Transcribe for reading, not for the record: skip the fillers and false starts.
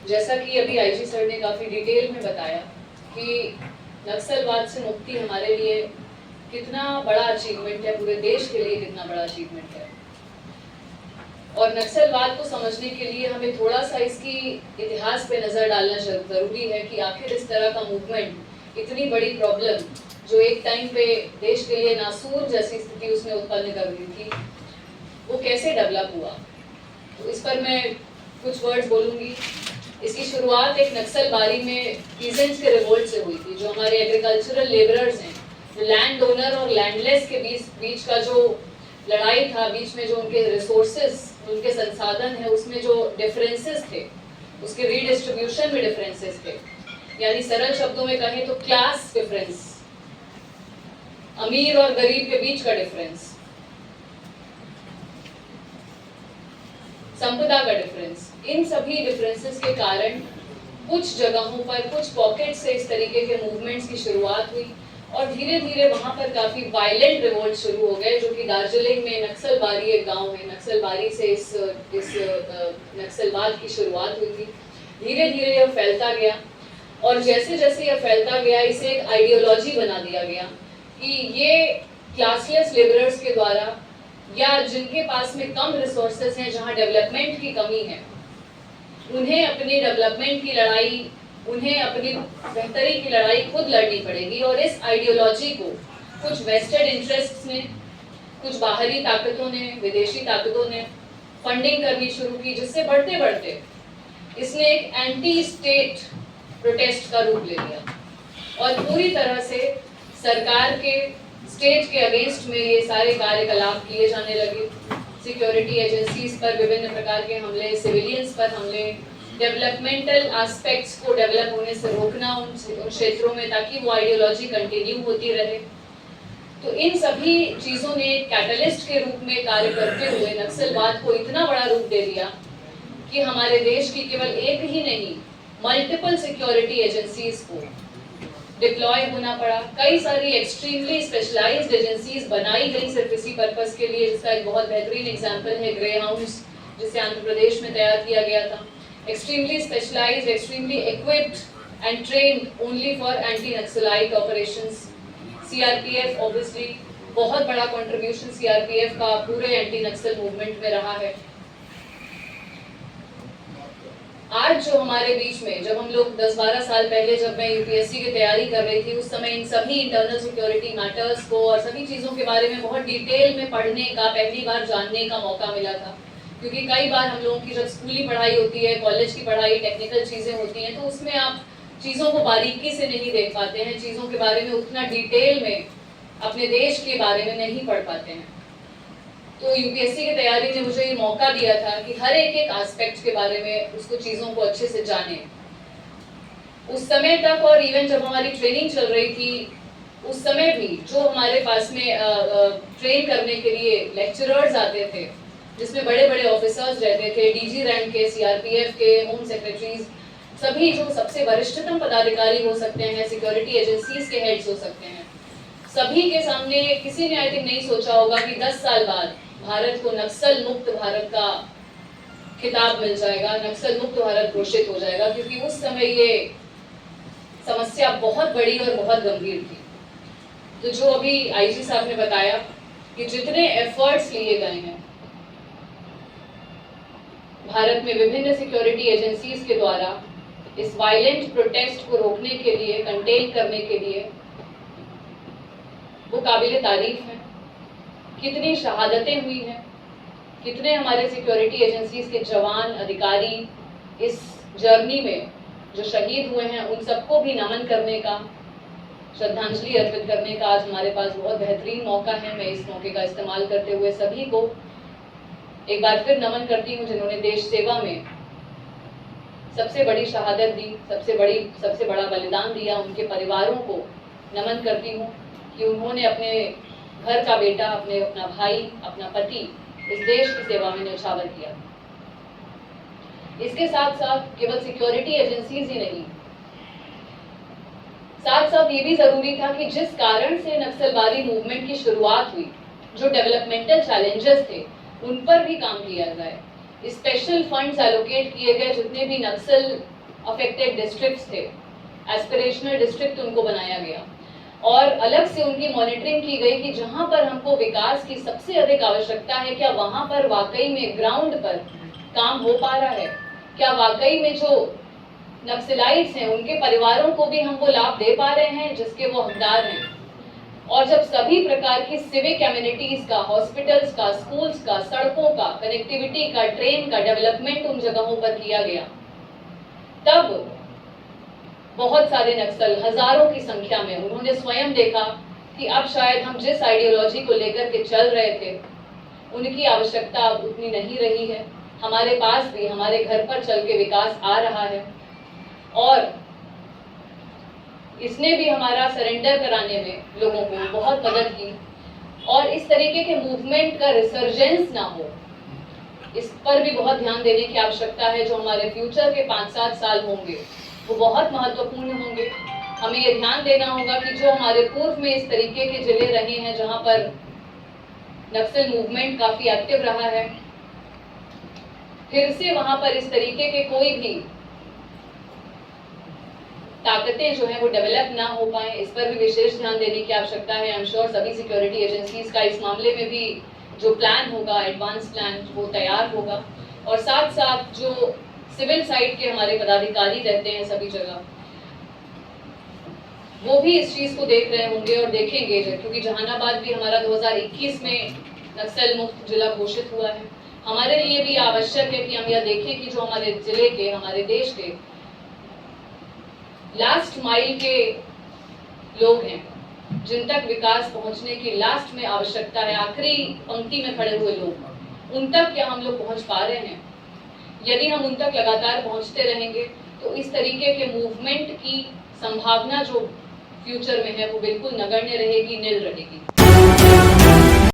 जैसा कि अभी आईजी सर ने काफ़ी डिटेल में बताया कि नक्सलवाद से मुक्ति हमारे लिए कितना बड़ा अचीवमेंट है, पूरे देश के लिए कितना बड़ा अचीवमेंट है। और नक्सलवाद को समझने के लिए हमें थोड़ा सा इसकी इतिहास पे नज़र डालना ज़रूरी है कि आखिर इस तरह का मूवमेंट, इतनी बड़ी प्रॉब्लम जो एक टाइम पे देश के लिए नासूर जैसी स्थिति उसने उत्पन्न कर दी थी, वो कैसे डेवलप हुआ। तो इस पर मैं कुछ वर्ड्स बोलूँगी। इसकी शुरुआत एक नक्सलबारी में पीजेंट्स के रिवोल्ट से हुई थी, जो हमारे एग्रीकल्चरल लेबरर्स हैं, जो लैंड ओनर और लैंडलेस के बीच का जो लड़ाई था, बीच में जो उनके रिसोर्सेज, उनके संसाधन है, उसमें जो डिफरेंसेस थे, उसके रीडिस्ट्रीब्यूशन में डिफरेंसेस थे। यानी सरल शब्दों में कहें तो क्लास डिफरेंस, अमीर और गरीब के बीच का डिफरेंस, संपदा का डिफरेंस। इन सभी डिफरेंसेस के कारण कुछ जगहों पर, कुछ पॉकेट से इस तरीके के मूवमेंट्स की शुरुआत हुई और धीरे धीरे वहां पर काफी वायलेंट रिवोल्ट शुरू हो गए, जो कि दार्जिलिंग में नक्सलबारी एक गांव है, नक्सलबारी से इस नक्सलवाद की शुरुआत हुई थी। धीरे धीरे यह फैलता गया और जैसे जैसे यह फैलता गया, इसे एक आइडियोलॉजी बना दिया गया कि ये क्लासलेस लेबरर्स के द्वारा या जिनके पास में कम रिसोर्सेज हैं, जहां डेवलपमेंट की कमी है, उन्हें अपनी डेवलपमेंट की लड़ाई, उन्हें अपनी बेहतरी की लड़ाई खुद लड़नी पड़ेगी। और इस आइडियोलॉजी को कुछ वेस्टेड इंटरेस्ट्स ने, कुछ बाहरी ताकतों ने, विदेशी ताकतों ने फंडिंग करनी शुरू की, जिससे बढ़ते बढ़ते इसने एक एंटी स्टेट प्रोटेस्ट का रूप ले लिया और पूरी तरह से सरकार के, स्टेट के अगेंस्ट में ये सारे कार्यकलाप किए जाने लगे। सिक्योरिटी एजेंसीज पर विभिन्न प्रकार के हमले, सिविलियंस पर हमले, डेवलपमेंटल एस्पेक्ट्स को डेवलप होने से रोकना उन क्षेत्रों में, ताकि वो आइडियोलॉजी कंटिन्यू होती रहे। तो इन सभी चीज़ों ने कैटलिस्ट के रूप में कार्य करते हुए नक्सलवाद को इतना बड़ा रूप दे दिया कि हमारे देश की केवल एक ही नहीं, मल्टीपल सिक्योरिटी एजेंसीज को डिप्लॉय होना पड़ा। कई सारी एक्सट्रीमली स्पेशलाइज्ड एजेंसीज बनाई गई सिर्फ इसी पर्पस के लिए, जिसका एक बहुत बेहतरीन एग्जांपल है ग्रे हाउंड्स, जिसे आंध्र प्रदेश में तैयार किया गया था। Extremely specialised, extremely equipped and trained only for anti Naxalite operations. CRPF obviously बहुत बड़ा कंट्रीब्यूशन सीआरपीएफ का पूरे एंटी नक्सल मूवमेंट में रहा है। आज जो हमारे बीच में, जब हम लोग 10-12 साल पहले, जब मैं यूपीएससी की तैयारी कर रही थी, उस समय इन सभी इंटरनल सिक्योरिटी मैटर्स को और सभी चीज़ों के बारे में बहुत डिटेल में पढ़ने का, पहली बार जानने का मौका मिला था। क्योंकि कई बार हम लोगों की जब स्कूली पढ़ाई होती है, कॉलेज की पढ़ाई, टेक्निकल चीज़ें होती हैं, तो उसमें आप चीज़ों को बारीकी से नहीं देख पाते हैं, चीज़ों के बारे में उतना डिटेल में अपने देश के बारे में नहीं पढ़ पाते हैं। तो यूपीएससी की तैयारी ने मुझे ये मौका दिया था कि हर एक एस्पेक्ट के बारे में, उसको चीज़ों को अच्छे से जाने। उस समय तक और इवन जब हमारी ट्रेनिंग चल रही थी, उस समय भी जो हमारे पास में ट्रेन करने के लिए लेक्चरर्स आते थे, जिसमें बड़े बड़े ऑफिसर्स रहते थे, डीजी रैंक के, सीआरपीएफ के, होम सेक्रेटरीज, सभी जो सबसे वरिष्ठतम पदाधिकारी हो सकते हैं, सिक्योरिटी एजेंसीज के हेड्स हो सकते हैं, सभी के सामने किसी ने आई थिंक नहीं सोचा होगा कि 10 साल बाद भारत को नक्सल मुक्त भारत का खिताब मिल जाएगा, नक्सल मुक्त भारत घोषित हो जाएगा, क्योंकि उस समय ये समस्या बहुत बड़ी और बहुत गंभीर थी। तो जो अभी आईजी साहब ने बताया कि जितने एफर्ट्स लिए गए हैं भारत में विभिन्न सिक्योरिटी एजेंसीज के द्वारा इस वायलेंट प्रोटेस्ट को रोकने के लिए, कंटेन करने के लिए, वो काबिल तारीफ है। कितनी शहादतें हुई हैं, कितने हमारे सिक्योरिटी एजेंसीज के जवान, अधिकारी इस जर्नी में जो शहीद हुए हैं, उन सबको भी नमन करने का, श्रद्धांजलि अर्पित करने का आज हमारे पास बहुत बेहतरीन मौका है। मैं इस मौके का इस्तेमाल करते हुए सभी को एक बार फिर नमन करती हूँ, जिन्होंने देश सेवा में सबसे बड़ी शहादत दी, सबसे बड़ा बलिदान दिया। उनके परिवारों को नमन करती हूँ कि उन्होंने अपने घर का बेटा, अपना भाई, अपना पति इस देश की सेवा में न्यौछावर किया। इसके साथ साथ केवल सिक्योरिटी एजेंसीज ही नहीं, साथ साथ ये भी जरूरी था कि जिस कारण से नक्सलबारी मूवमेंट की शुरुआत हुई, जो डेवलपमेंटल चैलेंजेस थे, उन पर भी काम किया जाए। स्पेशल फंड्स एलोकेट किए गए, जितने भी नक्सल अफेक्टेड डिस्ट्रिक्ट्स थे, एस्पिरेशनल डिस्ट्रिक्ट उनको बनाया गया और अलग से उनकी मॉनिटरिंग की गई कि जहां पर हमको विकास की सबसे अधिक आवश्यकता है, क्या वहां पर वाकई में ग्राउंड पर काम हो पा रहा है, क्या वाकई में जो नक्सलाइट्स हैं उनके परिवारों को भी हम वो लाभ दे पा रहे हैं जिसके वो हकदार हैं। और जब सभी प्रकार की सिविक एमिनिटीज का, हॉस्पिटल्स का, स्कूल्स का, सड़कों का, कनेक्टिविटी का, ट्रेन का डेवलपमेंट उन जगहों पर किया गया, तब बहुत सारे नक्सल हजारों की संख्या में उन्होंने स्वयं देखा कि अब शायद हम जिस आइडियोलॉजी को लेकर के चल रहे थे उनकी आवश्यकता अब उतनी नहीं रही है। हमारे पास भी हमारे घर पर चल के विकास आ रहा है और इसने भी हमारा सरेंडर कराने में लोगों को बहुत मदद की और इस तरीके के मूवमेंट का रिसर्जेंस ना हो, इस पर भी बहुत ध्यान देने की आवश्यकता है। जो हमारे फ्यूचर के 5-7 साल होंगे वो बहुत महत्वपूर्ण होंगे। हमें ये ध्यान देना होगा कि जो हमारे पूर्व में इस तरीके के जिले रहे हैं जहां पर नक्सल मूवमेंट काफी एक्टिव रहा है, फिर से वहां पर इस तरीके के कोई भी ताकतें जो है वो डेवलप ना हो पाए, इस पर भी विशेष ध्यान देने की आवश्यकता है। आई एम श्योर सभी सिक्योरिटी एजेंसीज का इस मामले में भी जो प्लान होगा, एडवांस प्लान, वो तैयार होगा और साथ साथ जो सिविल साइड के हमारे पदाधिकारी रहते हैं सभी जगह, वो भी इस चीज को देख रहे होंगे और देखेंगे, क्योंकि जहानाबाद भी हमारा 2021 में नक्सल मुक्त जिला घोषित हुआ है। हमारे लिए भी आवश्यक है कि हम यह देखें कि जो हमारे जिले के, हमारे देश के लास्ट माइल के लोग हैं, जिन तक विकास पहुंचने की लास्ट में आवश्यकता है, आखिरी पंक्ति में खड़े हुए लोग, उन तक क्या हम लोग पहुंच पा रहे हैं? यदि हम उन तक लगातार पहुंचते रहेंगे तो इस तरीके के मूवमेंट की संभावना जो फ्यूचर में है वो बिल्कुल नगण्य रहेगी, नील रहेगी।